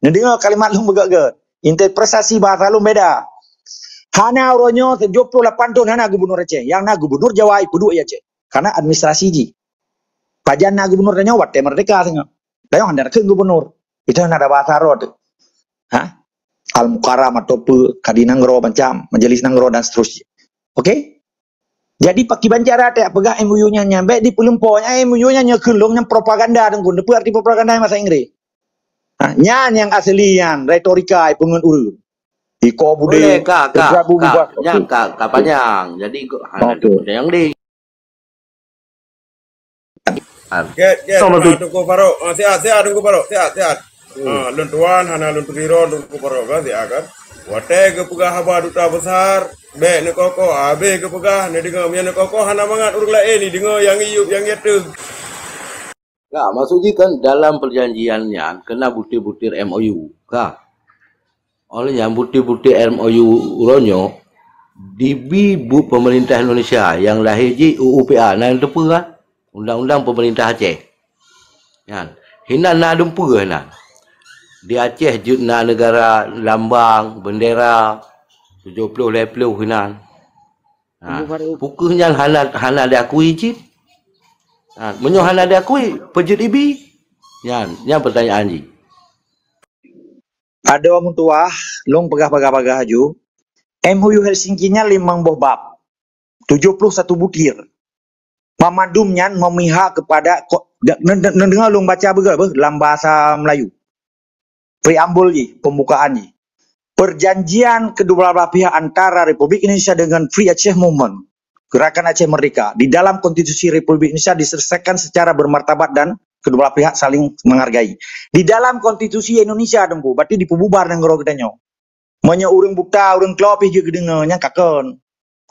Dengar kalimat lu begak-gak. Interpretasi bahasa lu beda. Hana oronyo 78 tahun hana gubernur Aceh. Yang na gubernur Jawa ipu dua ya Aceh. Karena administrasi ji. Pajan na gubernur tanya wat merdeka tengok. Dayo handa ke gubernur. Itu ada bahasa rod. Hah? Al-Mukarram atau Kadi Nanggro macam Majelis Nanggro dan seterusnya. Oke? Jadi Pak Kibanjara tak pegang MOU-nya nyampe di pelumponya MOU-nya nyekelong yang propaganda dan guna arti propaganda bahasa Inggris. Nah, yang asli yang retorika pengen urut. Iko bude. Boleh kak panjang. Jadi yang di. Tunggu Farok. Sihat tunggu Farok. Sihat. Luntuan hana luntubiro tunggu Farok kan kan. Wate ke pegah haba duta besar, be ne koko, abe ke pegah ne dengar mian ne koko hana mangat urang lain ni dengar yang iup yang yeteng. Kak, maksudnya kan dalam perjanjiannya kena butir-butir MOU, kak. Olehnya butir-butir MOU uronyo dibibu pemerintah Indonesia yang lahir ji UUPA nah itu kan Undang-Undang Pemerintah Aceh. Kan. Hinan na dumpu hinan. Di Aceh jutna negara lambang bendera 70 lepluh hinan. Pukulnya hana diakui cip. Menyo hana diakui pejut ibi. Yang pertanyaan ji. Ada orang tua long pegah-pegah haju. MOU Helsinki-nya 5 bab. 71 butir. Mamadumnya memihak kepada dengar long baca dalam bahasa Melayu. Preambul pembukaan perjanjian kedua belah pihak antara Republik Indonesia dengan Free Aceh Movement, Gerakan Aceh Merdeka, di dalam Konstitusi Republik Indonesia diselesaikan secara bermartabat dan kedua belah pihak saling menghargai. Di dalam Konstitusi Indonesia dengku, berarti dipububar dengan rogedanyo. Menyo urang bukta, urang klopi je gedengarnya kakon.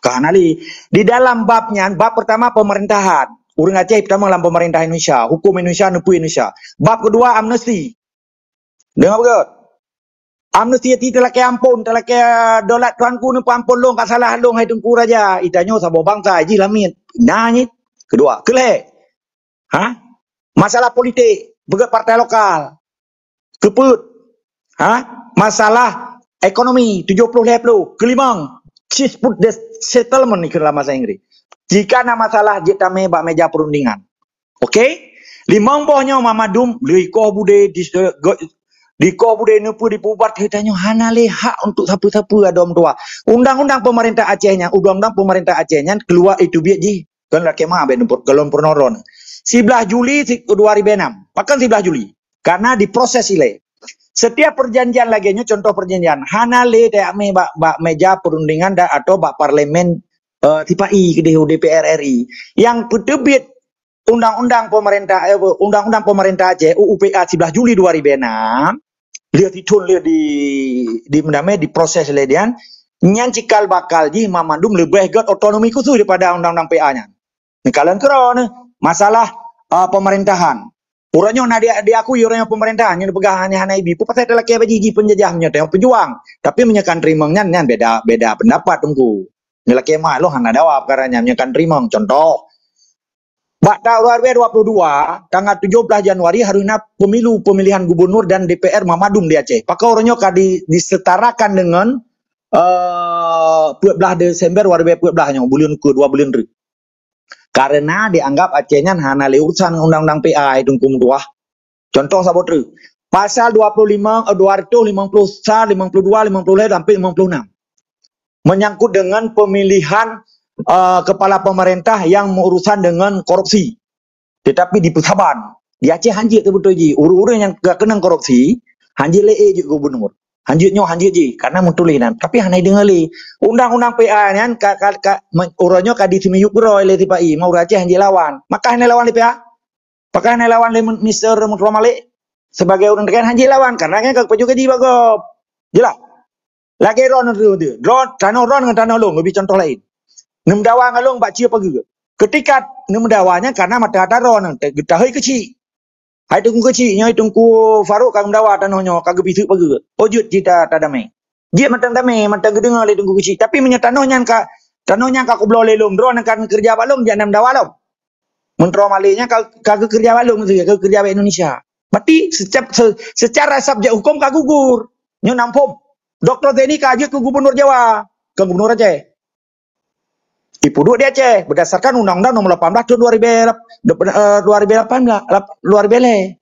Kahanali. Di dalam babnya, bab pertama pemerintahan. Urang Aceh pertama dalam pemerintah Indonesia, hukum Indonesia, nupu Indonesia. Bab kedua amnesti. Dengar betul? Amnesti ti telah ke ampun, telah ke dolat tuanku ni ampun long, kat salah long hai tengku raja. Itanyo sabo bangsa ji lamit. Nanyit. Kedua, keleh. Ha? Masalah politik, begat partai lokal. Keput. Ha? Masalah ekonomi 70 kelimang. Dispute settlement ni dalam bahasa Inggris. Jika ada masalah jetame bak meja perundingan. Okey? Limang bohnya mamadum likoh bude Diko bude nupu dipubat hitanya hana hak untuk siapa-siapa ada orang tua. Undang-undang pemerintah Acehnya, undang-undang pemerintah Acehnya keluar itu biar ji. Kan laki mah ben galon pernoron. 11 Juli 2006. Bahkan 11 Juli. Karena diproses ile. Setiap perjanjian laginya contoh perjanjian hana tak me bak meja perundingan atau bak parlemen TPI ke DPR RI yang terbit undang-undang pemerintah Aceh UUPA 11 Juli 2006 lihat itu lihat di proses ledian nyan cikal bakal ji mamandum lebih got otonomi khusus daripada undang-undang PA-nya. Nikalan keron masalah pemerintahan. Urangnya na diakui urangnya pemerintahan yang pegahannya hana ibi pasal telah ke bagi penjajahnya tengok pejuang tapi menyekan terimang nyan beda pendapat tunggu. Nilai kemah lo hana dawa perkaranya menyekan terimang contoh tahun 2022, tanggal 17 Januari harusnya pemilihan gubernur dan DPR Mamadum di Aceh. Maka orangnya disetarakan dengan 14 Desember 2014 bulan ke-2 bulan ri. Karena dianggap Acehnya hana urusan undang-undang PA dungkum dua. Contoh sabotri. Pasal 25 250 52 50 sampai 56. Menyangkut dengan pemilihan kepala pemerintah yang urusan dengan korupsi. Tetapi di Pesaban, di Aceh hanjit betul ji. Urus-urus yang gak kena korupsi, hanjit le je gubernur. Hanjitnya hanjit ji karena mutulinan. Tapi hanai dengar le. Undang-undang PA ni urangnya ka disimiyuk bro le TPI, mau Aceh hanjit lawan. Maka hanai lawan le PA. Maka hanai lawan le Mr. Muhammad Malik sebagai orang dekat hanjit lawan karena kan kau juga ji bagop. Jelas. Lagi ron tu. Ron tanah dengan tanah long lebih contoh lain. Nemdawa ngalong bak cia pagi. Ketika nemdawanya karena mata taron getahai kecil. Hai tunggu kecil nya tunggu Faruk kang mendawa tanahnya kagak bisu pagi. Ojut kita tadame. Dia matang dame, matang gedengar le tunggu kecil. Tapi menyatanonya ka ko blo le long dron kan kerja balong jangan nemdawa long. Mentro malenya kagak kerja balong tu kagak kerja Indonesia. Berarti secara subjek hukum kak gugur. Nyo nampom. Dr. Zeni kaji ke Gubernur Jawa, ke Gubernur Aceh. Dipuduk di Aceh berdasarkan Undang-Undang Nomor 18 Tahun 2018.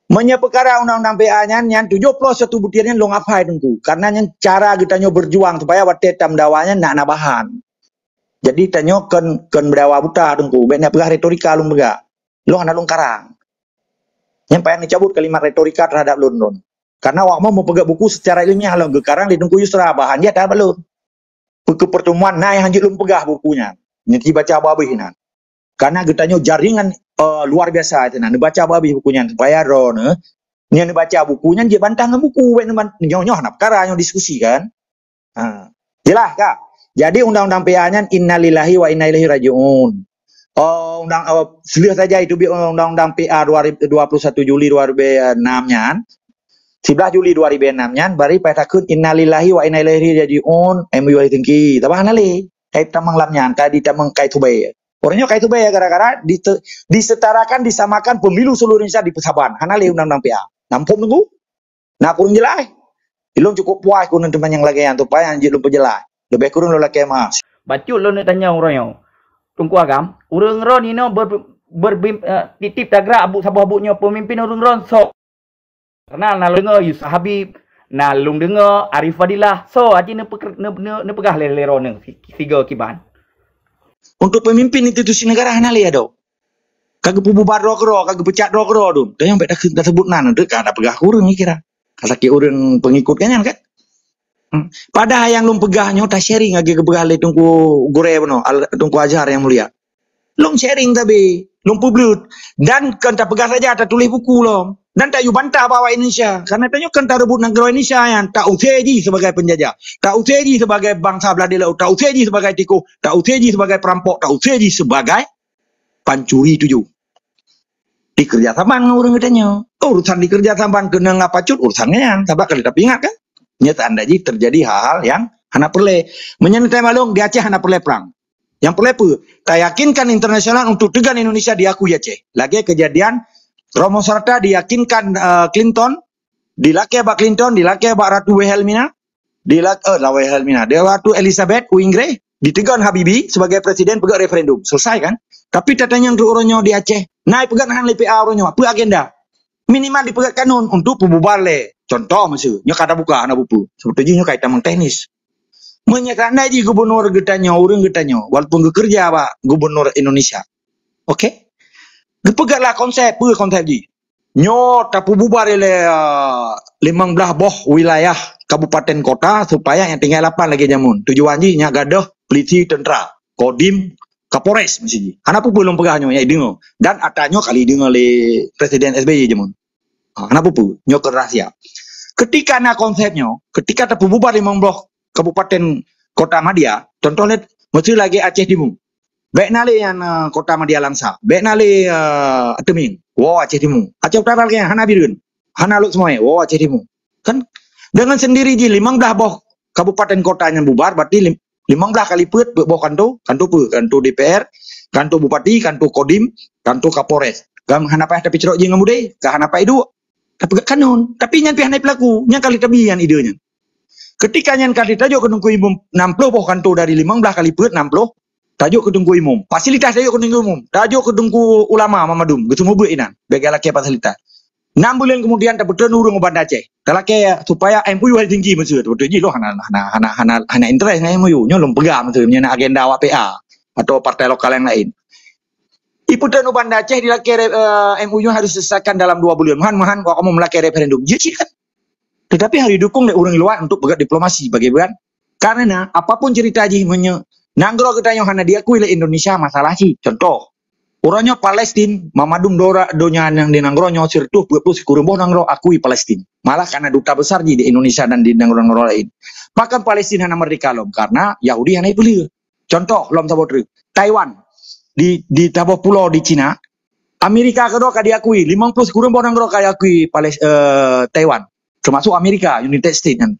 Menye perkara Undang-Undang PA nyan 71 butirnya long apai tentu. Karena nyan cara kita nyo berjuang supaya wate tam dawanya nak nabahan. Jadi tanyo ken berdawa buta tentu. Banyak pegah retorika lung bega. Lo anak lung karang. Yang pengen dicabut kalimat retorika terhadap lun. Karena awak mau pegak buku secara ilmiah lo gekarang di tengku yusra bahan dia tak belum. Ke pertemuan naik hanjit lum pegah bukunya. Nanti baca babih nan. Karena getanya jaringan luar biasa itu nan. Baca babih bukunya supaya ro ne. Ni baca bukunya dia bantang buku nyoh nak perkara nyoh diskusi kan. Jelas kak. Jadi undang-undang PA-nya innalillahi wa inna ilaihi rajiun. Seluruh saja itu undang-undang PA 21 Juli 2006-nya. 11 Juli 2006-nya bari petakeun innalillahi wa inna ilaihi rajiun MUI tinggi. Tabah nali. Kait tamang lamnya tadi tamang kait tubay. Orangnya kait tubay gara-gara disetarakan disamakan pemilu seluruh Indonesia di Pesaban. Hanali undang-undang PA. Nampung tunggu. Nah kurang jelas. Ilung cukup puas kun teman yang lagi yang supaya anjir lu pejelas. Lebih kurang lu lagi mas. Bacul lu nak tanya orangnya. Tunggu agam. Urang ron ini titip tagra abu sabuh abunya pemimpin urang ron sok. Karena nalung dengar Yusuf Habib, nalung dengar Arif Fadilah. So aji ne pegah lelero ne tiga kiban. Untuk pemimpin institusi negara hanali ada. Kagak bubar rokro, kagak pecat rokro tu. Dan yang tak sebut nan tu kada pegah kurang ni kira. Kalau ki urang pengikut kan kan. Padahal yang lum pegahnya tak sharing lagi ke pegah le tungku gore beno, tungku ajar yang mulia. Lum sharing tapi lum publik dan kan tak pegah saja tak tulis buku lom. Dan tak yu bantah bawa Indonesia. Karena tanya kan tak rebut negara Indonesia yang tak uteji sebagai penjajah. Tak uteji sebagai bangsa belah di laut. Tak uteji sebagai tikus. Tak uteji sebagai perampok. Tak uteji sebagai pancuri tuju. Dikerja saman orang katanya. Urusan dikerja saman kena ngapacut urusannya yang. Sabak kali tapi ingat kan. Nyata anda ji terjadi hal-hal yang hana perle. Menyentai malung di Aceh hana perle perang. Yang perle apa? Tak yakinkan internasional untuk tegan Indonesia diakui Aceh. Lagi kejadian Romo Sarta diyakinkan Clinton, dilaki abak Clinton, dilaki abak Ratu Wilhelmina, Wilhelmina, dia Ratu Elizabeth Inggris, ditegan Habibie sebagai presiden pegak referendum. Selesai kan? Tapi tatanya untuk orangnya di Aceh, naik pegak nahan LPA orangnya, apa agenda? Minimal dipegat kanun untuk pembubar le. Contoh maksud, nyo kata buka anak buku. Seperti nyo kaitan meng teknis. Menyatakan aja gubernur getanya, orang getanya, walaupun bekerja pak gubernur Indonesia. Oke? Gepegatlah konsep ji. Nyo tapu bubar le 15 boh wilayah kabupaten kota supaya yang tinggal 8 lagi jamun. Tujuan ji nya gadah polisi tentera, kodim, kapolres mesti ji. Ana pu belum pegahnya ya dengo. Dan atanyo kali dengo le presiden SBY jamun. Ana pu nyo ke rahasia. Ketika na konsepnya, ketika tapu bubar 15 kabupaten kota Madia, contohnya mesti lagi Aceh Timur. Baik nali yang kota Madia Langsa, baik nali Teming, wow Aceh Timur. Aceh Utara lagi hana birun, hana luk semuanya, wow Aceh Timur. Kan dengan sendiri ji 15 boh kabupaten kotanya bubar, berarti 15 kali put boh kanto DPR, kanto bupati, kanto kodim, kanto kapolres. Gam hana payah tapi cerok ji ngamude, ka hana payah du. Tapi kanun, tapi nyan pihak pelaku, nyan kali tabian idenya. Ketika nyan kali tajuk kedungku umum 60 boh kanto dari 15 kali put 60. Tajuk kedungku umum, fasilitas tajuk kedungku umum, tajuk kedungku ulama Mamadum, gitu mau inan, bagi laki fasilitas. 6 bulan kemudian tak betul urung Banda Aceh. Laki supaya MUI hal tinggi maksud, betul ji lo hana interest ngai MUI, nyolong pegang maksud, nyana agenda awak PA atau partai lokal yang lain. Iputan Banda Aceh dilaki MUI harus selesaikan dalam 2 bulan. Mahan kok kamu melaki referendum, jadi kan. Tetapi harus didukung oleh orang luar untuk bergerak diplomasi, bagaimana? Karena apapun cerita ji nanggro kita yang hana diakui oleh Indonesia masalah sih. Contoh, orangnya Palestina, Mamadum donya yang di nanggronyo sirtuh 20 kurumboh nanggro akui Palestina. Malah karena duta besar di Indonesia dan di nanggro lain. Bahkan Palestina hana merdeka lom karena Yahudi hana beli. Contoh lom sabotri, Taiwan di tabuh pulau di Cina, Amerika kedua diakui 50 kurumboh nanggro diakui Taiwan. Termasuk Amerika, United States kan.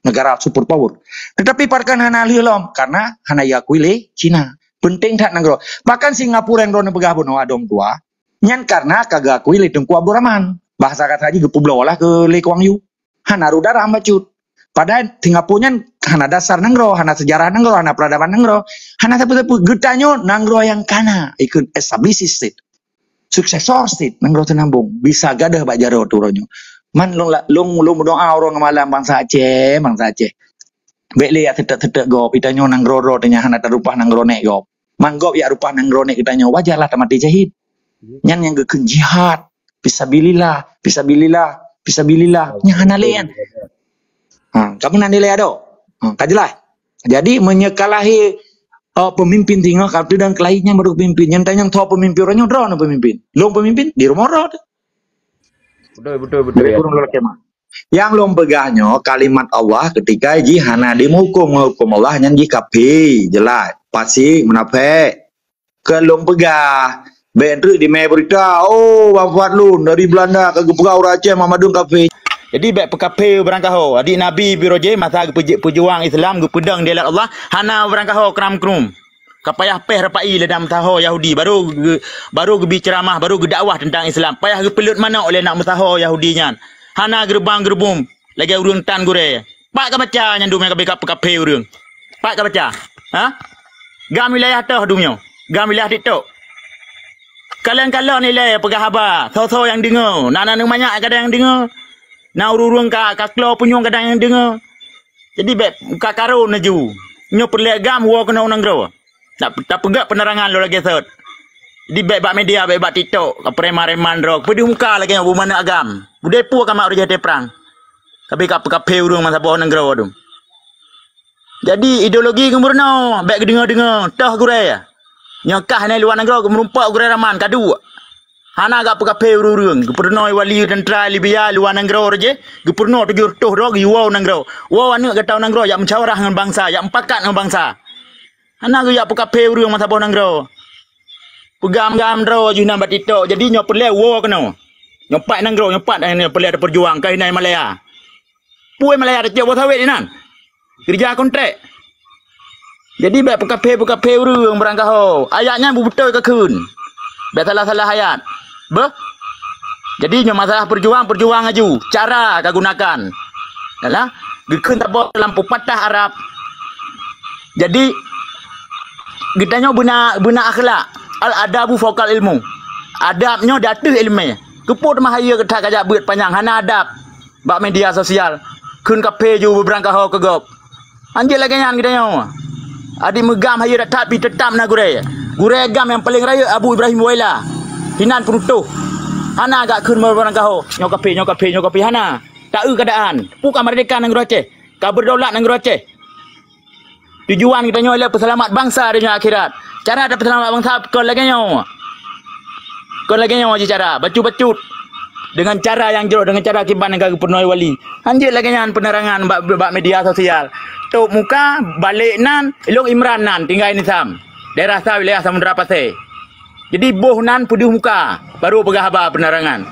Negara superpower. Tetapi parkan hana lilom karena hana yakui le Cina. Penting tak nanggro. Bahkan Singapura yang drone pegah bono adom tua. Nyan karena kagak akui le Tengku Abdul Rahman. Bahasa kata haji gepublo lah ke le Kuang Yu. Hana rudara ambacut. Padahal tinggal punya hana dasar nanggro, hana sejarah nanggro, hana peradaban nanggro, hana tapu-tapu getanyo nanggro yang kana ikut establish state, suksesor state nanggro tenambung bisa gadah bak jaro turonyo. Man long doa orang malam bangsa Aceh, Bek ya tetek gop itanyo nanggro ro tanya hana tarupah nanggro nek gop. Man gop ya rupah nanggro nek itanyo wajarlah tamati jahid. Nyan yang geken jihad, fisabilillah, nya hana lean. Kamu nanti lihat do, kajelah. Jadi menyekalahi pemimpin tinggal kartu dan kelahinya baru pemimpin. Yang tanya tahu pemimpin orangnya drone pemimpin. Long pemimpin di rumah roh. Betul. Yang long pegahnya kalimat Allah ketika jihana dihukum Allah nyanyi kapi jelas pasti menafik. Ke long pegah benru di berita wafat lu dari Belanda ke Gepugau Aceh Mamadun kafe. Jadi baik pekape berangkaho adik Nabi biroje masa pejuang Islam gu pedang delat Allah hana berangkaho kram kapayah peh rapai ledam taho Yahudi baru gebi ceramah baru ge dakwah tentang Islam payah ge pelut mana oleh nak mutaho Yahudinya hana gerbang lagi urang tan gure pak ka baca nyandu me pekape urang pak ka baca gam wilayah tah dumyo gam wilayah TikTok kalian nilai pegahaba so yang dengar nak banyak kadang yang dengar na urung ka klo punyong kadang yang dengar. Jadi bet ka karo naju. Nyo perlegam wo kena unang gro. Tak pegak penerangan lo lagi set. Jadi bet bak media bet bak TikTok ka preman ro. Pedi muka lagi bu mana agam. Budai pu ka mak urang perang. Kabe ka pe urung masa bo nang gro dum. Jadi ideologi kemurno bet dengar tah gure. Nyokah ni luar negara merumpak gure raman kadu. Hana agak pekape urung gubernur wali tentera Libya luar negara je gubernur tujuh tuh dog yuau negara wow anu gatau negara yak mencawarah dengan bangsa yak empakat dengan bangsa hana gu yak pekape urung masa boh negara pegam dro juna bat TikTok jadi nyo perle wow kena nyopat negara nyopat ni perle ada perjuang kai nai Malaya puai Malaya ada tiap sawit ni nan kerja kontrak jadi baik pekape urung berangkah ayatnya betul ke kun baik salah ayat jadi masalah perjuang aju cara kau gunakan adalah gekun tabot lampu patah Arab jadi getanya bina akhlak al adabu fokal ilmu adabnya datu ilmu keput mahaya ketak kajak beut panjang hana adab bak media sosial kun kape ju berangkah ke gop anjir lagi nyan getanya adi megam haya dak tapi tetap na gure gam yang paling raya Abu Ibrahim Waila hinan penutuh hana agak kun berangkah nyokapi hana tak keadaan bukan merdeka negara Aceh ka berdaulat negara Aceh tujuan kita nyolah peselamat bangsa dunia akhirat cara ada peselamat bangsa kon lagi nyawa cara bacut dengan cara yang jeruk dengan cara akibat negara pernoi wali anjir lagi nyan penerangan bak media sosial tok muka balik nan ilong Imran nan tinggal ini sam daerah sa wilayah Samudra Pasir. Jadi boh nan pudih muka baru pegahaba penerangan.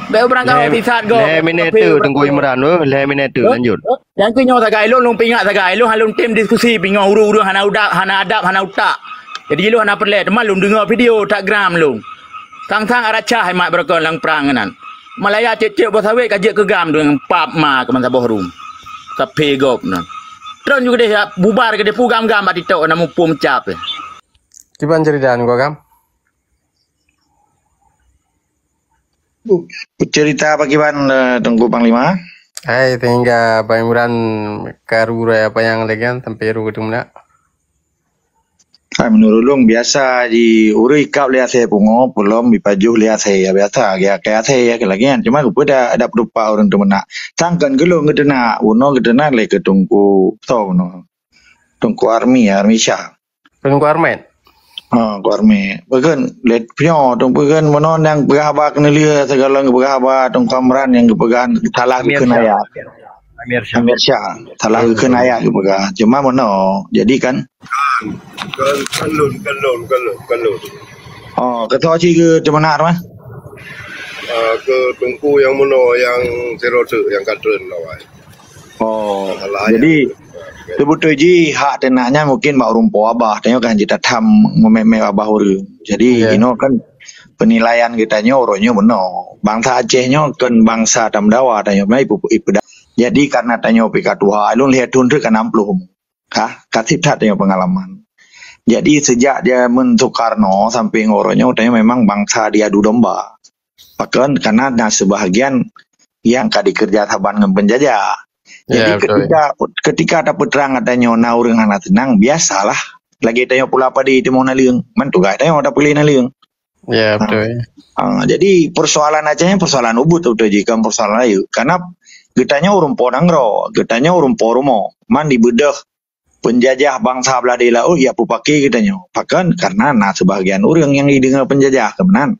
Baik berangkau pisat go. Leminator Tengku Imran leminator lanjut. Yang ku nyaw sagai lu pingak sagai lu halun tim diskusi pingau uru hana adab hana utak. Jadi lu hana perle teman lu dengar video tak gram lu. Sang aracah hemat berkon lang perang nan. Malaya cecek bos awet kajek ke gam dengan pap ma ke masa bohrum. Kape gop nan. Terus juga dia bubar ke dia pugam-gam bat TikTok namu pum cap. Kiban ceritaan gua kam? Cerita bagaimana Tengku Panglima? Hai, tinggal Bang Imran karura apa yang legan temperu gitu nak. Menurut long biasa di urui kau lihat saya pungo belum dipaju lihat saya biasa kayak saya kelagian cuma gue ada berupa orang tu nak tangkan gelung gedena uno gedena le ke Tengku tau no Tengku army Syah. Tengku Armet. Ku army. Bagan let pio tong bagan monon yang berhaba kena lia segala yang berhaba tong kamran yang kepegan salah kena ayat. Amir Syah salah kena ayat kepegan. Cuma mono jadi kan Kalun. ketua ci ke Cemenar mah. Ke Tengku yang mana yang Serose yang kadren lawai. Jadi betul ji hak tenaknya mungkin mak rumpo abah tengok kan kita tam ngomeme abah uru. Jadi you know kan penilaian kitanya orangnya benar. Bangsa Acehnya kan bangsa Tamdawa tanya mai ipu. Jadi karena tanya PK Tuhan, lu lihat tunjuk kan 60. Kasih tanya pengalaman. Jadi sejak dia Soekarno sampai orangnya tanya memang bangsa dia adu domba. Bahkan karena ada sebahagian yang kadi kerja saban dengan penjajah. Jadi ketika ada peterang adanya orang anak tenang, biasalah. Lagi tanya pula apa di Timur Naliung. Mantu gak tanya ada pilih Naliung. Ya, betul. Jadi persoalan Acehnya persoalan ubud udah jika persoalan lain. Karena getanya urung Ponangro, getanya urung Poromo. Man dibedah penjajah bangsa Beladela. Oh iya pupaki getanya. Bahkan karena sebagian orang yang didengar penjajah kemenan.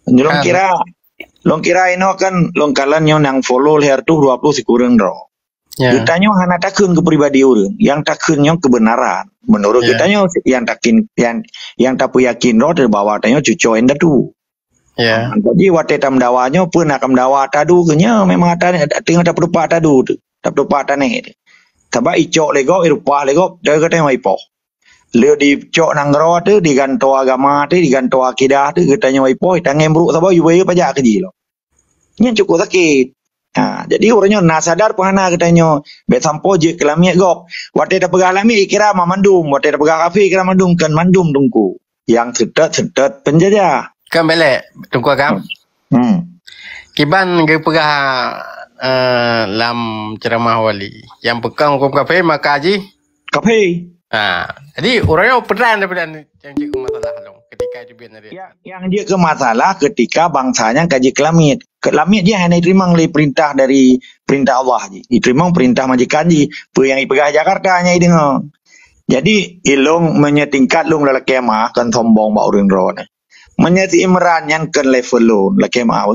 Long kira ini kan long kalian yang follow lihat tuh 20 sekurang ro. Getanya hanya takun ke pribadi orang, yang takunnya kebenaran. Menurut getanya yang tak yakin ro dari bawah tanya cucu enda tu. Jadi waktu tamdawanya pun nak tamdawa tadu kenya memang tinggal tak berupa tadu tu, tak berupa tanah. Tapi icok lego, irupah lego, dah katanya waipo. Leo di cok nangro tu, di ganto agama tu, di ganto akidah tu, katanya waipo, tangan buruk sabah yuwe pajak keji lo. Ini cukup sakit. Jadi orangnya nak sadar pahana katanya bet sampo je kelamiat gop. Waktu dah pegah lami kira mandum, waktu dah pegah kafe kira mandum kan mandum tungku. Yang sedet penjajah. Kan balik tungku agam. Kiban ge pegah lam ceramah wali. Yang pegang hukum kafe maka haji kafe. Jadi orangnya peran yang cikgu masalah long ketika dia dia. Yang dia ke masalah ketika bangsanya kaji kelamit. Kelamit dia hanya terima oleh perintah dari perintah Allah ji. Diterima perintah majikan ji. Yang ipegah Jakarta hanya dengar. Jadi ilung menyetingkat lung lelaki mah kan sombong ba urang ro. Menyati imran yang kan level lo lelaki mah.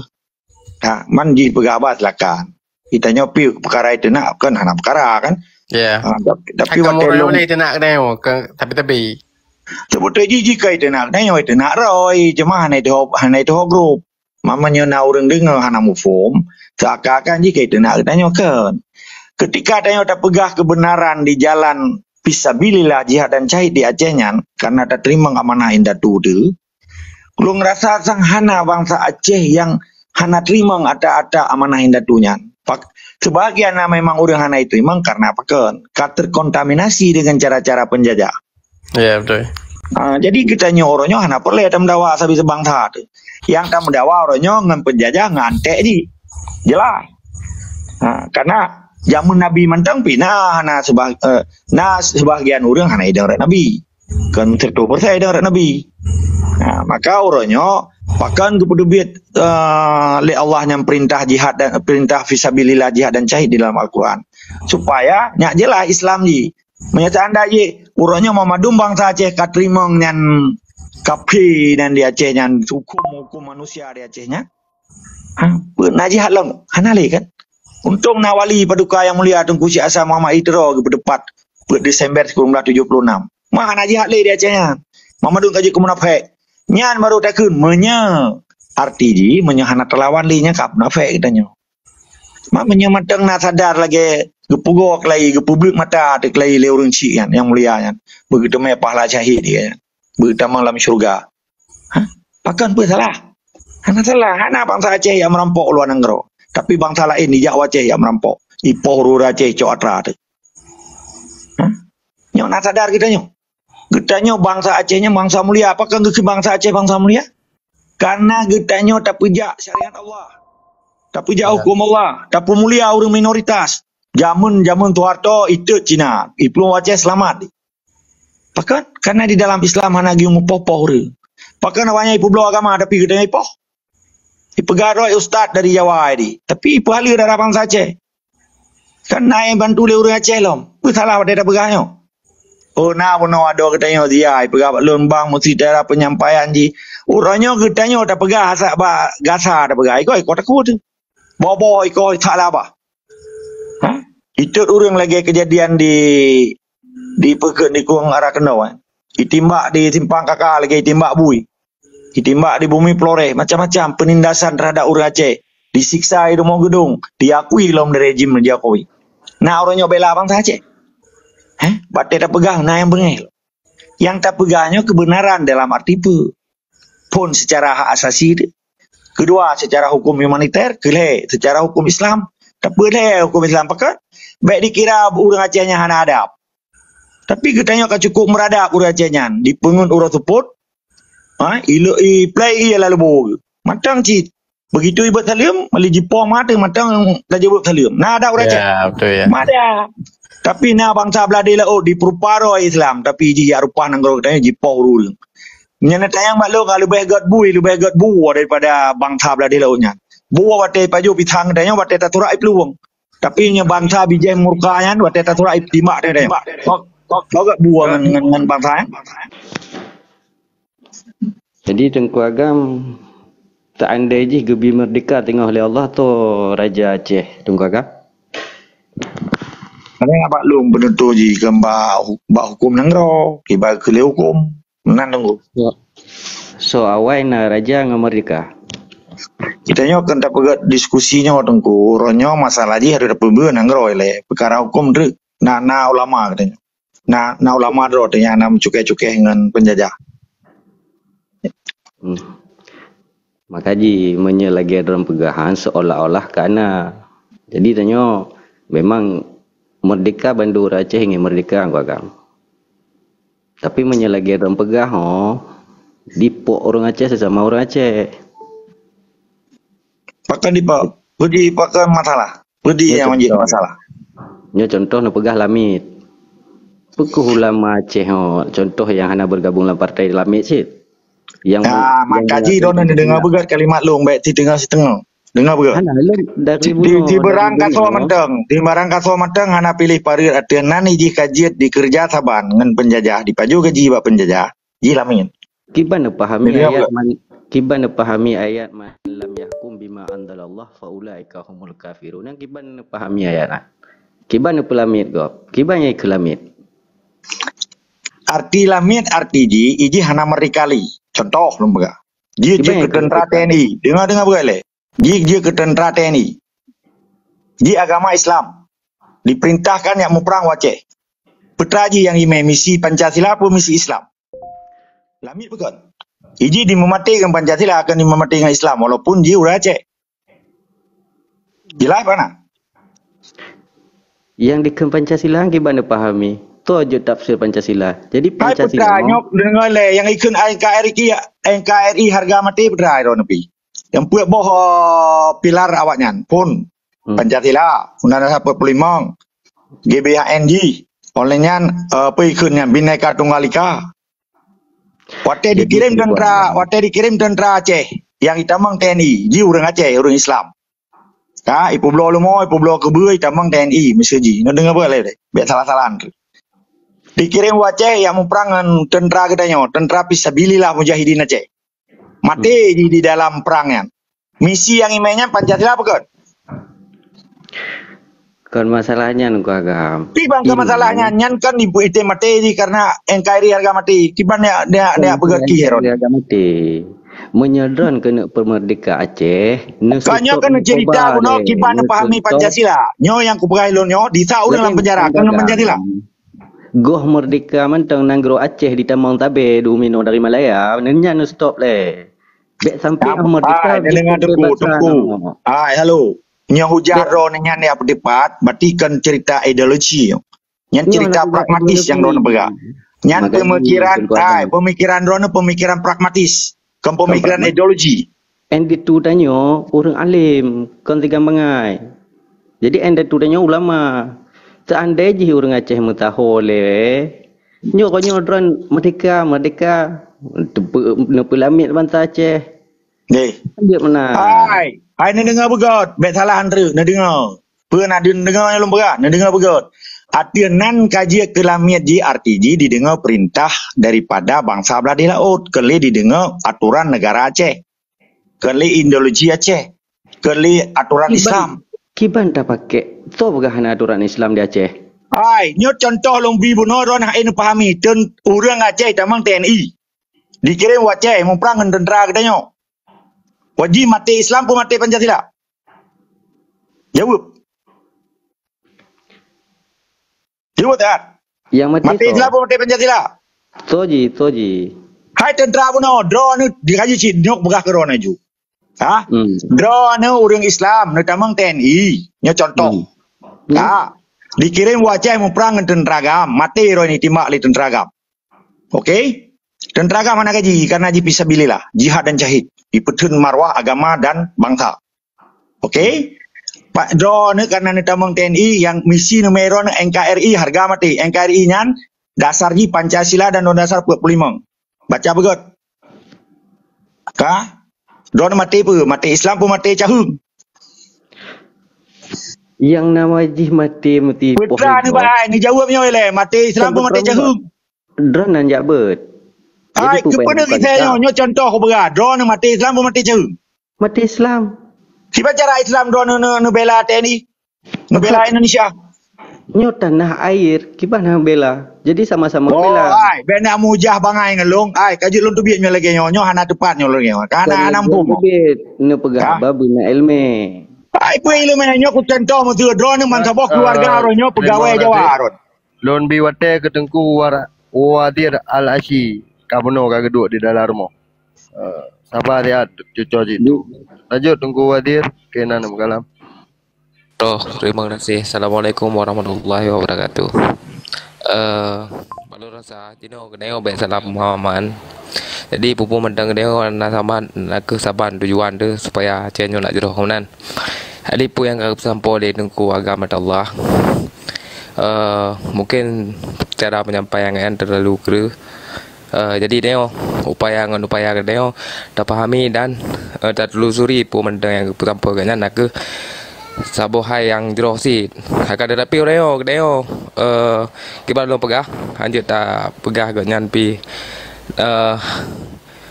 Man ji pegah bas lakan. Kita nyopi perkara itu nak kan hana perkara kan. Tapi waktu lo boleh nak neo tapi sebutnya jika itu nak roy cuma hanya itu grup mamanya na orang dengar hana mufum seakan-akan jika itu nak kan ketika tanya tak pegah kebenaran di jalan fisabilillah jihad dan cahid di Acehnya karena tak terima amanah indah tu lu ngerasa sang hana bangsa Aceh yang hana terima ada amanah indah tunya sebagian memang orang hana itu memang karena apa kan terkontaminasi dengan cara-cara penjajah. Ya betul. Jadi kita orangnya hana perlu tamdawa sabi sebangsa tu. Yang tamdawa orangnya ngan penjajah ngantek di. Jelas. Karena zaman Nabi mantang pina hana sebagian orang hana idang Nabi. Kan 100% idang Nabi. Maka orangnya bahkan kepedubit oleh Allah yang perintah jihad dan perintah fisabilillah jihad dan cahid di dalam Al-Quran supaya nyak jelas Islam ji menyatakan anda ji urangnya memadum bangsa Aceh katrimong yang kapi dan di Aceh yang hukum manusia di Acehnya pernah jihad lang hanali kan untung nawali paduka yang mulia Tunku Syekh Hasan Muhammad Idro berdepat Desember 1976 mana jihad le di Acehnya memadum kaji kemunafik nyan baru takun arti ji menyahana terlawan linya kap nafek katanya. Mak menyamatang nak sadar lagi gepugok lagi gepublik mata tek lagi le urang cik kan yang mulia kan. Begitu mai pahala syahid dia. Begitu malam syurga. Pakan apa salah? Hana salah, hana bangsa Aceh yang merampok luar negara. Tapi bangsa lain di Jawa Aceh yang merampok. Ipoh Rura Aceh Cok Atra tu. Nyok nak sadar kita nyok. Getanya bangsa Acehnya bangsa mulia. Apakah ke bangsa Aceh bangsa mulia? Karena getanya tak pejak syariat Allah. Tak pejak hukum Allah. Tak mulia orang minoritas. Jamun Soeharto itu Cina. Ibu Aceh selamat. Bahkan karena di dalam Islam hanya giung popoh orang. Bahkan awalnya ibu belau agama tapi getanya ipoh. Ibu garoi ustaz dari Jawa ini. Tapi ibu ahli dari bangsa Aceh. Kan naik bantu le orang Aceh lom. Itu salah pada dah pegahnya. Oh benar ada katanya dia pegah lembang mesti daerah penyampaian ji. Orangnya katanya dah pegah asak gasa dah pegah. Ikut takut tu. Bawa ikut tak lah apa. Itu orang lagi kejadian di pekan di Kuang Arah Kendau. Ditimbak di Simpang Kakak lagi ditimbak bui. Ditimbak di Bumi Pelore macam-macam penindasan terhadap orang Aceh. Disiksa di rumah gedung, diakui dalam rejim Jokowi. Nah orangnya bela bangsa Aceh. Batik tak pegang, nah yang bengel. Yang tak pegangnya kebenaran dalam arti apa? pun secara hak asasi dia. Kedua, secara hukum humaniter, kelih secara hukum Islam. Tak boleh hukum Islam pakai. Baik dikira urang Acehnya hana adab. Tapi katanya kan cukup meradap urang Acehnya. Dipengun urang support. Play ia lalu bog. Matang cit. Begitu ibat salim, mali jipo mata matang dah jebut salim. Nah ada urang Aceh. Ya, betul ya. Ada. Tapi na bangsa beladi laut di peruparo Islam. Tapi ji ya rupah nanggro katanya jipo urul. Nyana tayang maklum kalau lebih got bu daripada bangsa beladi lautnya. Bu wate paju pitang katanya wate taturai peluang. Tapi nya bangsa bijai murkanya wate taturai timak dia. Kok got bu dengan bangsa. Jadi Tengku Agam tak andai je gebi merdeka tengah oleh Allah tu Raja Aceh Tengku Agam. Ada yang maklum benda tu ji kembak hukum nanggro, kibar kelih hukum. Menan tunggu. So awal na Raja dengan merdeka. Kita nyo kan tak pegat diskusinya tengku. Ronyo masalah ji ada pembe nanggro le. Perkara hukum tu na ulama katanya. Na ulama dro tanya na mencukai-cukai dengan penjajah. Maka ji menyelagi dalam pegahan seolah-olah kerana jadi tanya memang merdeka bandu Aceh ingin merdeka Tengku Agam. Tapi menyelagi dalam pegah dipok orang Aceh sesama orang Aceh. Pakai dipok, budi pakai masalah. Budi yang menjadi masalah. Nya contoh na pegah Lamit. Pekuh ulama Aceh contoh yang hana bergabung dalam partai Lamit sih. Yang makaji don dengar begat kalimat long baik ti dengar setengah. Dengar begat. Hana dari di berangkat so menteng, di berangkat so menteng hana pilih parir atianan iji kajiat di kerja saban ngan penjajah di paju gaji ba penjajah. Ji lamin. Kiban pahami ayat kiban pahami ayat man lam yahkum bima anzalallah faulaika humul kafirun. Yang kiban pahami ayat. Kiban pelamit go. Kiban yang kelamit. Arti lamit arti ji iji hana merikali. Contoh lembaga. Dia ke tentera TNI. Dengar boleh. Dia ke tentera TNI. Dia agama Islam. Diperintahkan yang mau perang Aceh. Petraji yang imam misi Pancasila apa misi Islam. Lamit bukan. Iji dimematikan Pancasila akan dimematikan Islam walaupun dia udah Aceh. Jelas mana? Yang di Pancasila gimana pahami? Tu aja tafsir Pancasila. Jadi Pancasila. Nyok dengar le yang ikut NKRI harga mati pedrai ro nepi. Yang puak boh pilar awaknya pun Pancasila Undang-Undang 45 GBHNG olehnya apa ikutnya Bhinneka Tunggal Ika. Wate dikirim tentera Aceh yang itamang TNI. Ji orang Aceh orang Islam. Ipu blo lumo ipu blo kebui itamang TNI mesti ji. Nak dengar boleh deh. Biar salah-salahan. Dikirim Aceh yang memperang tentera katanya, tentera Fisabilillah Mujahidin Aceh. Mati di dalam perangnya. Misi yang imenya Pancasila apa kan? Kan masalahnya Tengku Agam. Kiban ke masalahnya nyan kan ibu itu mati karena NKRI harga mati. Kiban dia pegat kiheron. Harga mati. Menyedron kena pemerdeka Aceh. Kanyo kena cerita kuno kiban pahami Pancasila. Nyo yang kupegai lo nyo disau dalam penjara kena Pancasila. Goh merdeka mentang nanggro Aceh di Tamang Tabe Dumino dari Malaya nenya no stop le. Bek sampai merdeka dengar tunggu. Halo. Nya hujar ro nenya ni apa depat berarti kan cerita ideologi. Nyan cerita pragmatis yang ron pegang. Nyan pemikiran ron pemikiran pragmatis. Kan pemikiran ideologi. Endi tu tanyo orang alim kan tiga mengai. Jadi endi tu tanyo ulama. Seandai je orang Aceh mutaho le. Nyo dron merdeka. Nepelamit bangsa Aceh. Nih. Dia mana? Hai nak dengar begot. Bet salah antara nak dengar. Pernah dengar yang lomba nak dengar begot. Atianan kaji kelamit ji arti ji didengar perintah daripada bangsa beladi laut. Kali didengar aturan negara Aceh. Kali ideologi Aceh. Kali aturan Islam. Kiban tak pakai. Tu bukan aturan Islam di Aceh. Nyo contoh lombi bunoron hak ini pahami. Orang Aceh tamang TNI. Dikirim Aceh memperang dengan tentera katanya. Wajib mati Islam pun mati Pancasila. Jawab. Jawab tak? Yang mati Islam pun mati Pancasila. Toji. Hai tentera pun draw ni dikaji cik nyok begah ke rona ju. Ha? Draw ni orang Islam ni tamang TNI. Nya contoh. Ha? Dikirim wajah memperang dengan tentera agam. Mati ro ni timak li tentera agam. Okey? Tentera agam mana gaji? Karena haji fisabilillah, jihad dan jahid. Dipetun marwah agama dan bangsa. Okey? Pak draw ni karena ni tamang TNI yang misi numeron NKRI harga mati. NKRI nyan dasar ji Pancasila dan Undang-Undang Dasar 45. Baca begot. Ka? Draw ni mati apa? Mati Islam pun mati cahung. Yang nama Haji mati Putra ni baik, ni jawabnya oleh mati Islam pun mati cahung. Drone nan jabet. Hai, kepada kita nyo contoh ko berat. Drone mati Islam pun mati cahung. Mati Islam. Siapa cara Islam drone bela TNI? Ngebela Indonesia. Nyo tanah air, kiban hang bela. Jadi sama-sama bela. Hai, bena mujah bangai ngelung. Hai, kaji lun tu biak nyo lagi nyo hana tepat nyo lagi. Kana nampung. Ne pegah babu na elme. Hai, pui lu menyo ku contoh mu tu drone man sabok keluarga ro nyo pegawai Jawa ron. Lon biwate ketengku wadir al-ashi. Kabono kageduk di dalam rumah. Sabar ya cucu itu. Lanjut tunggu wadir kenan kalam. Terima kasih. Assalamualaikum warahmatullahi wabarakatuh. Baru rasa jino keneo be salam Muhammad. Jadi pupu mendang keneo na sama nak ke saban tujuan tu supaya cenyo nak jeroh kemunan. Jadi pu yang kau sampo di tunggu agama Allah. Mungkin cara penyampaian terlalu keruh. Jadi neo upaya neo dah pahami dan dah telusuri pu mendang yang sampo kena nak ke sabohai yang jeroh si. Akan tetapi neo kita belum pegah. Anjut tak pegah ganyan pi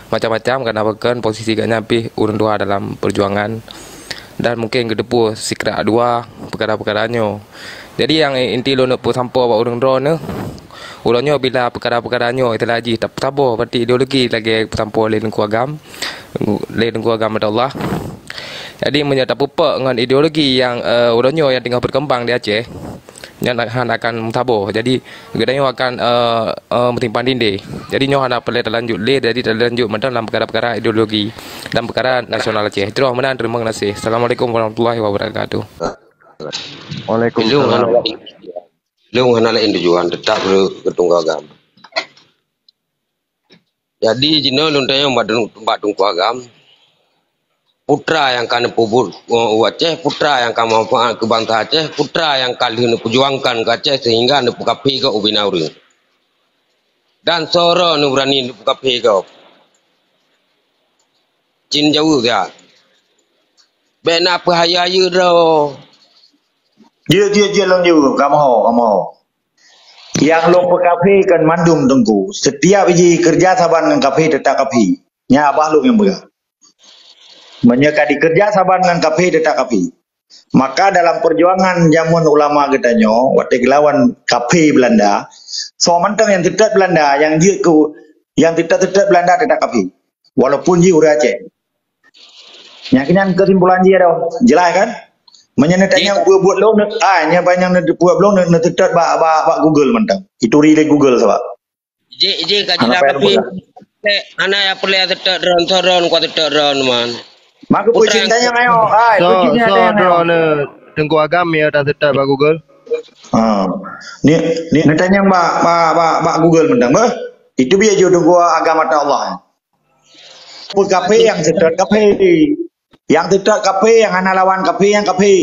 macam-macam karena bahkan posisi ganyan pi urun dua dalam perjuangan dan mungkin kedepu sikra dua perkara-perkaranya. Jadi yang inti lo nak pu sampo ba urun drone ulonyo bila perkara-perkaranya itu lagi tak sabar berarti ideologi lagi sampo le nengku agam Allah. Jadi menyata pupak dengan ideologi yang ulonyo yang tengah berkembang di Aceh yang akan mentabur. Jadi gedanya akan mentimpan dinding. Jadi nyo hendak perlu terlanjut jadi terlanjut dalam perkara-perkara ideologi dan perkara nasional Aceh. Terima kasih. Assalamualaikum warahmatullahi wabarakatuh. Waalaikumsalam. Lu hendak lain tujuan tetap lu ketunggal agam. Jadi jino lu tanya tempat tunggu agam. Putra yang kan pubur Aceh, putra yang kan manfaat ke bangsa Aceh, putra yang kali nu perjuangkan ke Aceh sehingga nu kapi ke ubinauri. Dan soro nu berani nu kapi ke. Cin jauh dia. Bena pahaya ye ro. Dia long ju kamu. Yang long kafe kan mandum tengku. Setiap biji kerja saban dengan kafe tetap kafe. Nya abah lu yang berah. Menyekadi kerja saban dengan kafe tetap kafe. Maka dalam perjuangan jamuan ulama getanyo, waktu lawan kafe Belanda, so mantang yang tetap Belanda, yang tetap Belanda tetap kafe. Walaupun ji udah Aceh. Nyakinan kesimpulan ji ada, jelas kan? Menyenetanya buat lo, nya banyak buat lo tetap bak Google mantang. Itu relay Google sebab. Je kajilah kafe. Anak yang perlu tetap drone kuat tetap drone man. Maka pucing tanya ayo. Pucingnya tanya drone tengku agam ya dah tetap bak Google. Ni tanya bak Google mendang bah. Itu biar jodoh gua agama Allah. Pun kafe yang tetap kafe. Yang tetap kafe yang anak lawan kafe yang kafe.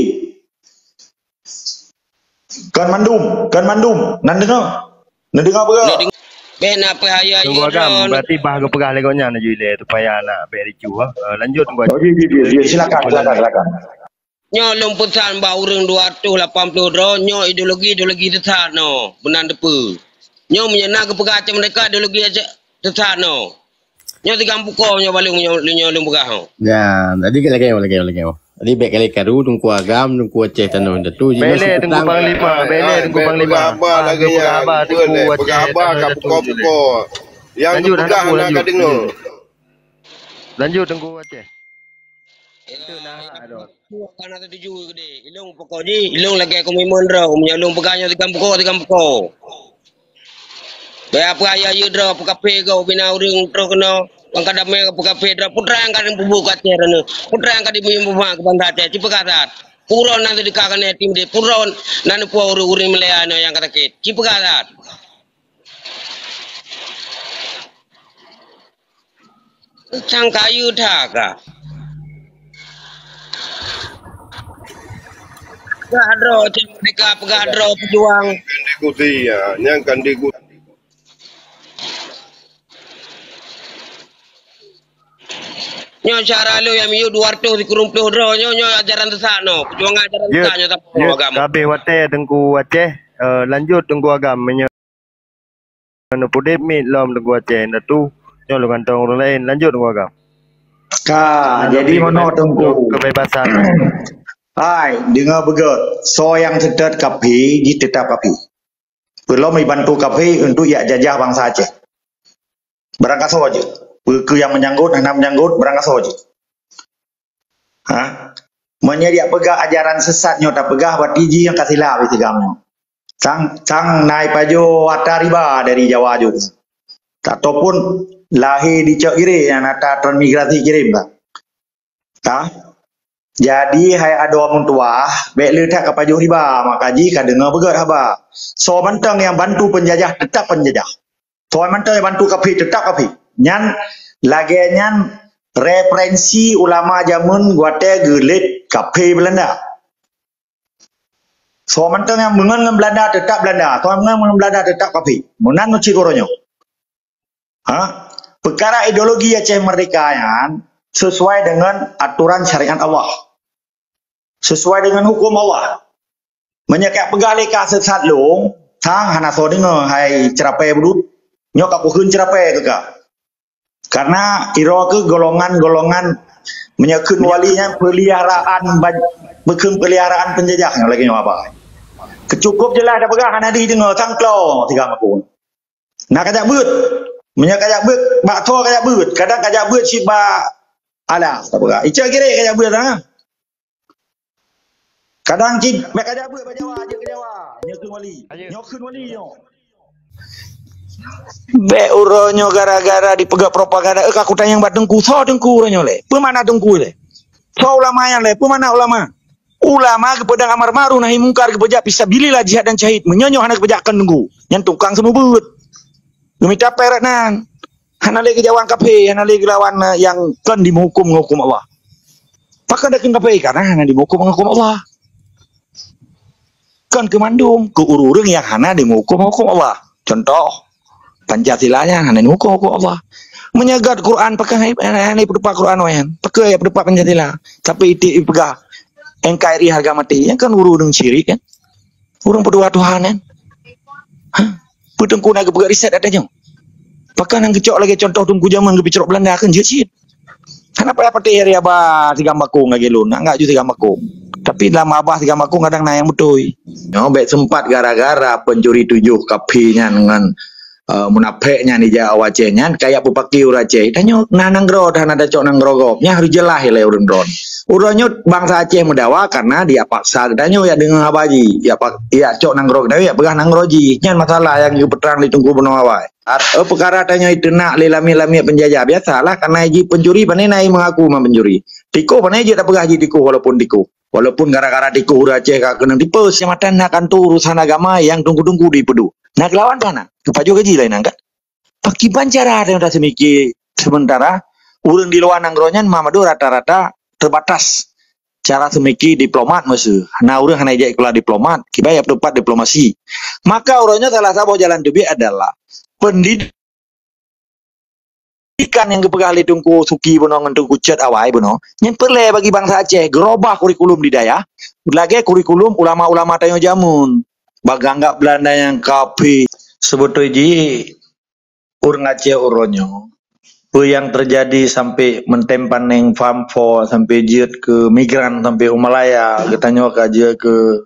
Kan mandum. Nan dengar apa? Bena pahaya ye ro. Berarti bah ke pegah legonya nak jual tu payah nak bericu lanjut tunggu. Silakan. Nyo long pesan ba urang 280 ro nyo ideologi tetap no. Benan depu. Nyo menyena ke pegah Aceh mereka ideologi tetap no. Nyo tiga buko nyo balung nyo long pegah. Ya, tadi lagi. Tadi baik kali karu tunggu agam tunggu Aceh tanah tu. Bele tunggu panglima. Apa lagi ya? Boleh. Pegabah kat pukul-pukul. Yang pegah nak kadang no. Lanjut tunggu Aceh. Itu nah ada. Kan ada tuju gede. Ilung pokok ni, ilung lagi komitmen ro. Punya ilung pegahnya tiga buko. Baya apa ayah you draw apa kafe kau bina uring draw kena bang kadame apa kafe draw putra yang kadang bubu kacer ne putra yang kadang bimbu mak bangsa te cipa kasar puron nanti dikakan tim de puron nan pu uring meleano yang kata kit cipa kasar cang kayu dah Gadro, mereka pegadro pejuang. Diikuti ya, yang kan diikuti. Nyo cara lu yang miu 200 dikurumpuh dro nyo ajaran tesano, pejuang ajaran tesano tapi agama. Kabeh wate Tengku Aceh lanjut Tengku Agam menyo pudip mi lom Tengku Aceh tu nyo lu kantong orang lain lanjut Tengku Agam. Jadi mono Tengku kebebasan. Hai, dengar begot. So yang sedet kapi ditetap kapi. Belum dibantu kapi untuk ya jajah bangsa Aceh. Berangkat saja. Ke yang menyangkut, anak menyangkut, berangkat saja. Hah? Menyedia pegah ajaran sesat nyota pegah batiji yang kasilah itu kamu. Sang naik pajo atariba dari Jawa juga. Ataupun lahir di Cok Kiri yang nata transmigrasi kirim tak. Hah? Jadi hai ada orang tua, baik letak ke pajuh riba, makaji ka dengar begat haba. So mentang yang bantu penjajah tetap penjajah. So mentang yang bantu kapi tetap kapi. Nyan lagi nyan referensi ulama jamun guate gelit kapi Belanda. So mentang yang mengen Belanda tetap Belanda, so mengen Belanda tetap kapi. Munan nuci koronyo. Ha? Perkara ideologi Aceh Merdeka yang sesuai dengan aturan syariat Allah. Sesuai dengan hukum Allah. Menyekat pegali ka sesat long, sang hana so dengar hai cerapai berut, nyok aku kun cerapai ke ka. Karena iro ke golongan-golongan menyekun walinya peliharaan bekeng peliharaan penjajah yang lagi nyok apa. Kecukup jelas dah pegang hana di dengar sang klo tiga ngapun. Nak kajak beut, menyekajak beut, bak to kajak beut, kadang kajak beut si ba ala tak pegang. Ica kira kajak beut ah. Kadang cip, mereka ada apa Jawa, aja ke Jawa, nyokun wali, nyo. Be uronyo gara-gara dipegang propaganda, aku tanya yang bat dengku, so dengku uronyo le, pemana dengku le, so ulama yang le, pemana ulama? Ulama kepedang amar ma'ruf nahi mungkar kepejak fisabilillah jihad dan syahid, menyonyo hana kepejakan dengku, yang tukang semua beut, gemita peret nan, hana lagi jawan kafe, hana lagi lawan yang kan dihukum Allah. Pakai dah kafe karena hana dihukum Allah. Kan ke Mandung, ke ururung yang hana dihukum Allah. Contoh, Pancasilanya hana dihukum Allah. Menyegat Quran pakai hana pedepak Quran wayan, pakai pedepak Pancasila. Tapi itu pegah NKRI harga mati, yang kan ururung syirik kan. Urung berdua Tuhan kan. Hah? Pedengku nak pegah riset adanya. Pakai nang kecok lagi contoh tunggu zaman ke bicara Belanda kan jit. Hana payah pati area ba tiga makung lagi lu, nak enggak juga tiga makung. Tapi dalam abah tiga makung kadang naik betul. Baik sempat gara-gara pencuri 7 kapinya dengan munafeknya di Jawa Acehnya kayak pupaki Aceh. Tanya nananggro dan ada cok nangrogopnya harus jelas ya urun dron. Urunnya bangsa Aceh mendawa karena dia paksa. Tanya ya dengan abaji. Ya cok nangrog ya pegah nangroji. Nyan masalah yang peterang ditunggu benawai. Perkara tanya itu nak lami-lami penjajah biasalah karena ji pencuri panenai mengaku pencuri. Tiko panai je tak pegah ji tiko walaupun tiko. Walaupun gara-gara tiko Aceh kak kena tipe sematan akan tu urusan agama yang tunggu-tunggu di pedu. Nak lawan mana? Kepaju gaji lain angkat. Pakai pancara ada yang dah semiki sementara urang di luar nangronyan mamadu rata-rata terbatas cara semiki diplomat musuh. Nah urang hanya ijak keluar diplomat, kita ya tempat diplomasi. Maka urangnya salah satu jalan debi adalah pendidikan yang kepegali tungku suki bono tungku cet awai bono. Yang perle bagi bangsa Aceh gerobah kurikulum di daya. Lagi kurikulum ulama-ulama tayo jamun. Baganggap Belanda yang kapi sebetulnya urang Aceh uronyo yang terjadi sampai mentempan neng famfo sampai jiat ke migran sampai Umalaya katanya ke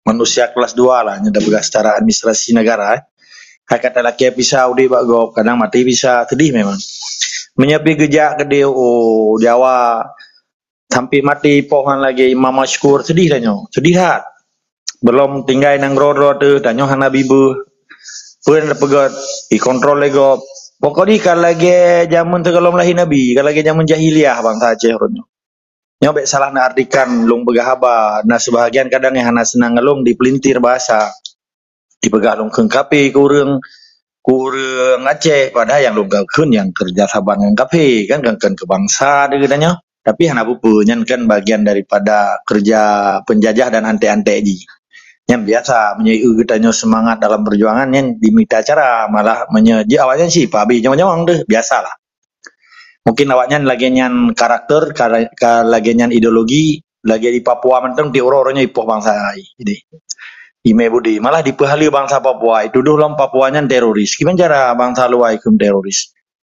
manusia kelas 2 lah nyata begas secara administrasi negara kata laki bisa udah bagop kadang mati bisa sedih memang menyepi gejak ke DO Jawa sampai mati pohon lagi Imam Mashkur sedih tanyo sedih hat belum tinggal nang rodo tu tanyo hana bibu Pun pegot kontrol lego. Pokoknya kalau lagi zaman tergelom lahir Nabi, kalau lagi zaman jahiliyah bangsa Aceh ronyo. Nyobek salah nak artikan lung begahaba. Nah sebahagian kadang yang hana senang ngelung dipelintir bahasa. Dipegah lung kengkapi kurang Aceh padahal yang lung kun yang kerja sabang yang kape kan kan kebangsa katanya. Tapi hana bupunya kan bagian daripada kerja penjajah dan ante-ante ji. Yang biasa menyeu katanya semangat dalam perjuangan yang diminta cara malah menyeji awalnya sih Pak Abi nyawang deh biasalah. Mungkin awaknya lagi nyan karakter, lagi nyan ideologi, lagi di Papua menteng di orang-orangnya ipoh bangsa ini. Ime budi malah dipehali bangsa Papua itu dulu Papuanya teroris. Gimana cara bangsa luar ikum teroris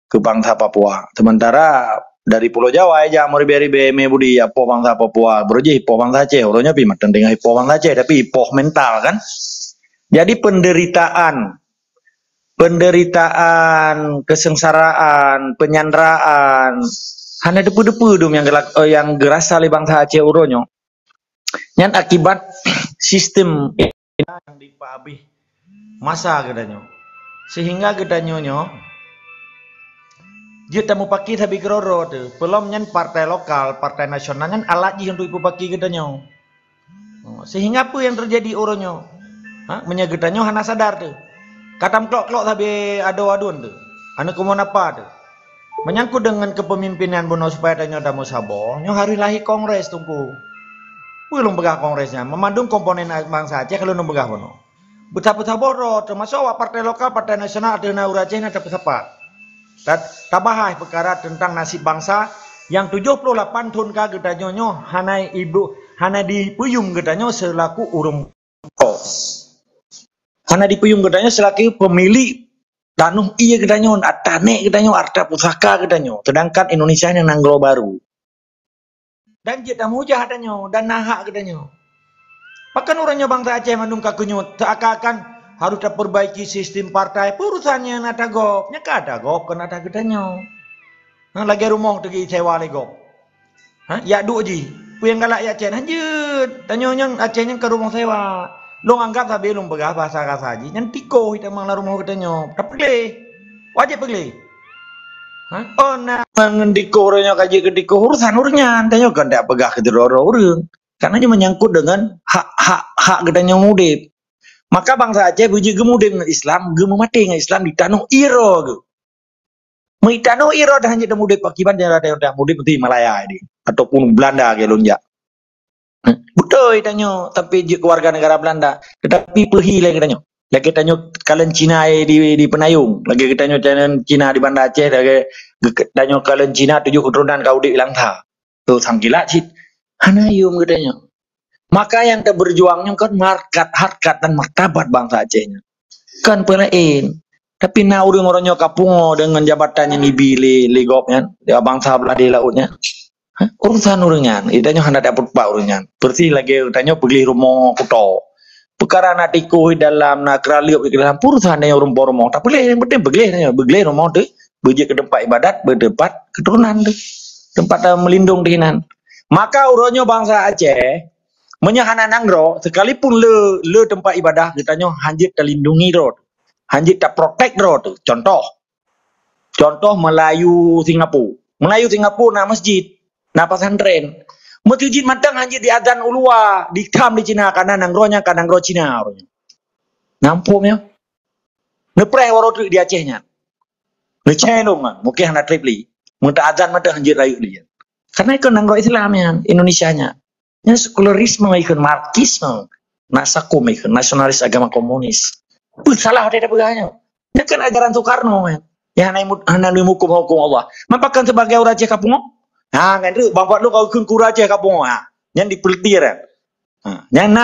ke bangsa Papua? Sementara dari Pulau Jawa aja mau ribe-ribe ime budi ipoh bangsa Papua, beroje ipoh bangsa Aceh, orangnya pi menteng dengan ipoh bangsa Aceh, tapi ipoh mental kan. Jadi penderitaan, kesengsaraan, penyanderaan, hanya depu-depu dum yang gerasa oleh bangsa Aceh uronyo. Yang akibat sistem yang dipabih masa gedanya. Sehingga gedanya dia temu paki tapi keroro tu. Belum nyan partai lokal, partai nasional nyan alat untuk ibu paki gedanya. Sehingga apa yang terjadi uronyo? Menyegedanyo hana sadar tu. Katam klok-klok tapi ado-adun tu. Anu kumon apa tu. Menyangkut dengan kepemimpinan bono supaya tanya damu sabo. Nyo hari lahir kongres tunggu. Belum begah kongresnya. Memandung komponen bangsa Aceh kalau begah bono. Betapa boro termasuk partai lokal, partai nasional ada naura Aceh ada pesapa. Tabahai perkara tentang nasib bangsa yang 78 tahun ka gedanyonyo hanai ibu hana dipuyung gedanyo selaku urung. Karena dipuyung gedanya selaku pemilik tanuh iya gedanya atane gedanya arta pusaka gedanya sedangkan Indonesia yang nanggro baru dan jeda mujah adanya dan nahak gedanya bahkan orangnya bangsa Aceh mandung kakunyut seakan-akan harus perbaiki sistem partai urusannya nada gop nya kada gop kena ada gedanya lagi rumah tegi sewa lagi gop ya du ji puyang galak ya Aceh lanjut tanya yang Aceh yang ke rumah sewa. Long anggap sabi long begah bahasa kasaji nyan tiko kita mang rumah katanya tapi le wajib pergi oh nah ngendiko orangnya kaji ketiko urusan urnya tanya kan tak pegah ke orang karena dia menyangkut dengan hak katanya mudip maka bangsa Aceh buji gemude dengan Islam gemu mati dengan Islam di tanah iro ge mitano iro dah hanya mudip akibat dia ada mudip di Malaya ini ataupun Belanda ke lonjak. Betul tanya tapi keluarga negara Belanda tetapi pergi lagi tanya kalian Cina di Penayung lagi tanya Cina di Banda Aceh lagi tanya kalian Cina 7 keturunan kau di ilang tha tu sangkila cit hanayum katanya maka yang berjuangnya kan harkat dan martabat bangsa Acehnya kan pelain tapi na orang-orangnya kapungo dengan jabatannya nibili ligopnya dia bangsa belah di lautnya urusan urunyan itanya hendak dapat pak urunyan berarti lagi tanya beli rumah kuto perkara nak tikuh dalam nak keraliup di dalam urusan yang rumah tak boleh yang penting beli rumah tu berje ke tempat ibadat berdebat keturunan tu tempat melindung dinan maka urunyo bangsa Aceh menyahana nanggro sekalipun le tempat ibadah kitanya hanjit terlindungi ro hanjit tak protect ro tu contoh Melayu Singapura na masjid na pesantren masjid matang hanya di adzan ulua di kam di Cina karena nangronya kadang nangro Cina orangnya nampumnya nepre waro di Acehnya lecendong mungkin hendak tripli muda adzan mata hanjir rayu dia karena itu nangro Islamnya Indonesianya nya sekularisme ikut marxisme nasakum ikut nasionalis agama komunis salah ada begahnya ya kan ajaran Soekarno ya hana hukum Allah mapakan sebagai orang Aceh kapungo kan tu bang lu kau kun kura Aceh kapung yang dipeltir yang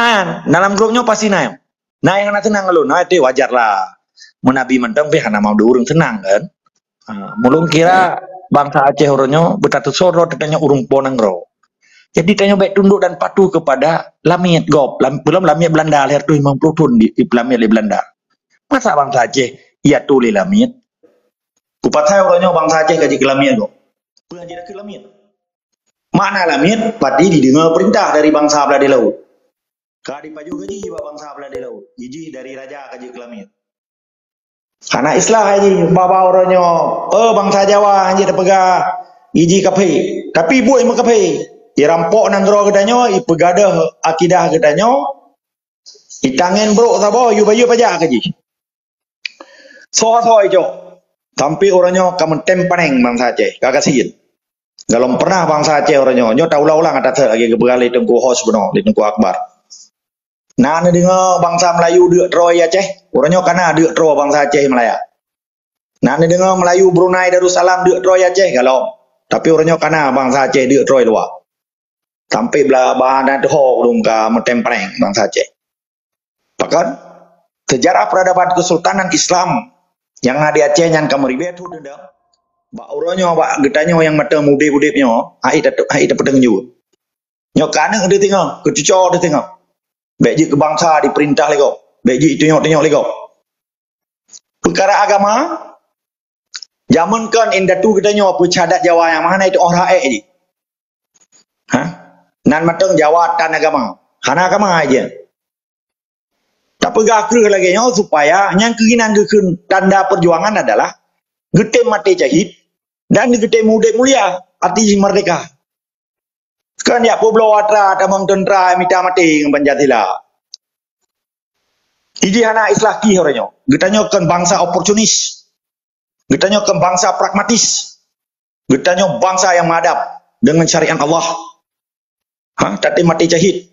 dalam grupnya pasti yang nak senang lu itu wajar lah menabi mentang pe hana mau urung senang kan mulung kira bangsa Aceh orangnya betatu soro tanya urung ponang ro jadi tanya baik tunduk dan patuh kepada lamit gop belum lamit Belanda lahir tu 50 tahun di lamit di Belanda masa bangsa Aceh ia tuli lamit kupatai orangnya bangsa Aceh gaji ke lamit gop pengajian ke lamit mana lamit pati didengar perintah dari bangsa belah di laut kadi paju gaji bangsa belah di laut jiji dari raja kaji ke lamit Karena Islam haji baba orangnya bangsa Jawa hanya pegah iji kape. Tapi buat ima kape. Irampok nandro katanya, ipegada akidah katanya. Itangen bro sabo yu bayu pajak kaji. So ijo. Sampai orangnya kamen tempaneng bangsa Aceh, kagasihin. Kalau pernah bangsa Aceh orangnya, nyo tahu ulang kata lagi kebegali tengku hos beno, di tengku akbar. Nah, dengar bangsa Melayu dek Troy Aceh, orangnya karena dek Troy bangsa Aceh Malaya. Nah, dengar Melayu Brunei Darussalam dek Troy Aceh kalau, tapi orangnya karena bangsa Aceh dek Troy luar. Sampai belah bahan doh dong ke metempreng bangsa Aceh. Bahkan sejarah peradaban Kesultanan Islam yang ada di Aceh yang kamu ribet tu dendam. Bak orangnya bak getanya yang mata muda-mudanya, ai tak pedang juga. Nyo kanang dia tengok, kecucok dia tengok. Baik ke bangsa diperintah lego, baik tengok lego. Perkara agama, zaman kan indatu kita nyo pecadat Jawa yang mana itu orang rakyat je. Nan matang Jawa tan agama, hana agama aja. Tak pegah ke lagi nyo supaya yang keinginan kekun tanda perjuangan adalah gete mati jahit dan gete muda mulia arti merdeka. Kan ya poblo watra tamang tentera mita mati ng Pancasila. Iji hana islaki orangnya. Getanya kan bangsa oportunis. Getanya kan bangsa pragmatis. Getanya bangsa yang menghadap dengan syariat Allah. Tadi mati jahit.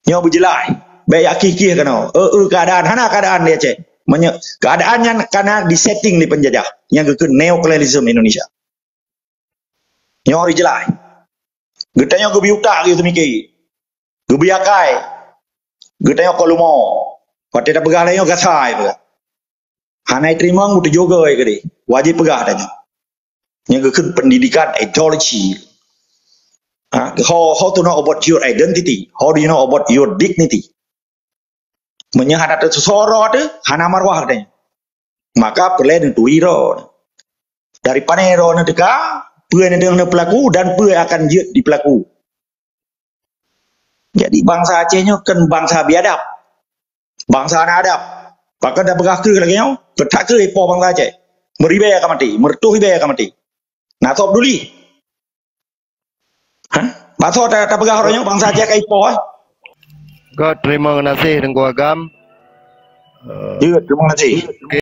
Nyo berjelai. Baik akiki kena. Keadaan hana keadaan dia cek. Keadaannya karena disetting di penjajah yang ke neokolonialisme Indonesia. Nyo berjelai. Getanya gebi utak gitu mikir. Gebi akai. Getanya kolumo. Pati dah pegah lainnya gasai pegah. Hanai terima ngutu juga ke wajib pegah tanya. Yang kekun pendidikan ideology. How to know about your identity? How do you know about your dignity? Menyahat ada sesorot hana marwah tanya. Maka perlu tuiro. Dari panero nedeka pue dengan pelaku dan pue akan di pelaku. Jadi bangsa Acehnya kan bangsa biadab, bangsa adab. Bahkan dah pegah ke lagi nyo, ketak ke ipo bangsa Aceh. Meribe akan mati, mertuh ibe akan mati. Nah top duli. Baso tak pegah orangnya bangsa Aceh ke ipo. God terima kasih Tengku Agam. Terima kasih.